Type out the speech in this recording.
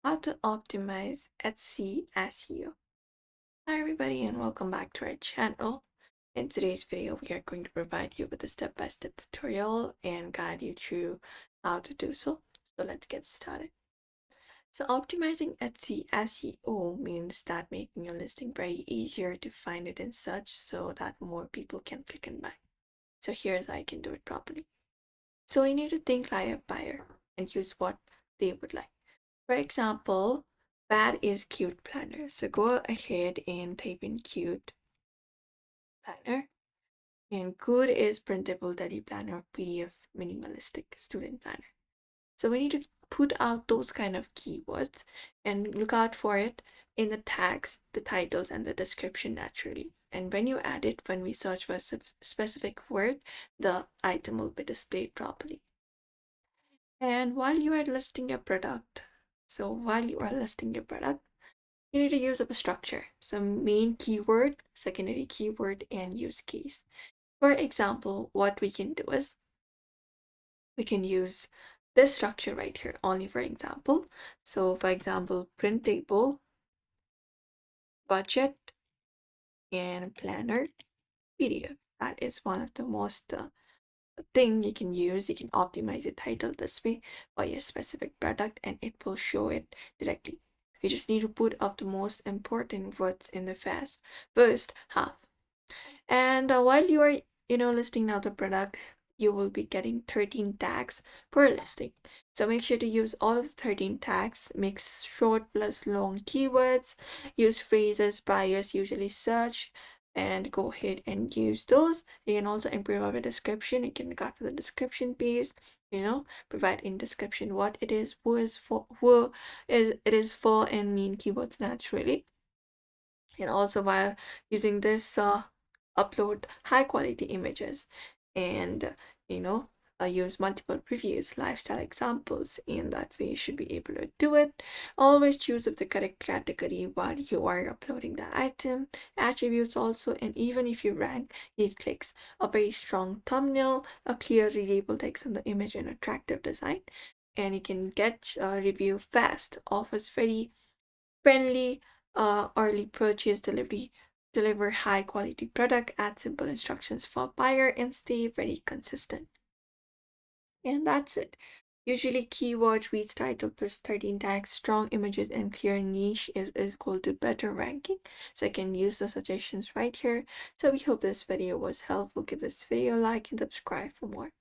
How to optimize Etsy SEO. Hi everybody and welcome back to our channel. In today's video, we are going to provide you with a step-by-step tutorial and guide you through how to do so. So let's get started. So optimizing Etsy SEO means that making your listing very easier to find it in search so that more people can click and buy. So here's how you can do it properly. So you need to think like a buyer and use what they would like. For example, bad is cute planner. So go ahead and type in cute planner. And good is printable daily planner, PDF minimalistic student planner. So we need to put out those kind of keywords and look out for it in the tags, the titles, and the description naturally. And when you add it, when we search for a specific word, the item will be displayed properly. And while you are listing your product, you need to use up a structure, some main keyword, secondary keyword, and use case. For example, what we can do is we can use this structure right here, only for example. So for example, printable, budget, and planner, PDF. That is one of the most thing you can use. You can optimize your title this way for your specific product and it will show it directly. You just need to put up the most important words in the first half. And while you are listing now the product, you will be getting 13 tags per listing. So make sure to use all of the 13 tags, mix short plus long keywords, use phrases buyers usually search, and go ahead and use those. You can also improve our description. You can go to the description page, provide in description what it is, who is it is for, and mean keywords naturally. And also while using this, upload high quality images and use multiple reviews, lifestyle examples. In that way you should be able to do it. Always choose up the correct category while you are uploading the item, attributes also. And even if you rank, you need clicks, a very strong thumbnail, a clear readable text on the image, and attractive design. And you can get a review fast, offers very friendly, early purchase delivery, deliver high quality product, add simple instructions for buyer, and stay very consistent. And that's it. Usually keyword reads title plus 13 tags, strong images, and clear niche is equal to better ranking. So I can use the suggestions right here. So we hope this video was helpful. Give this video a like and subscribe for more.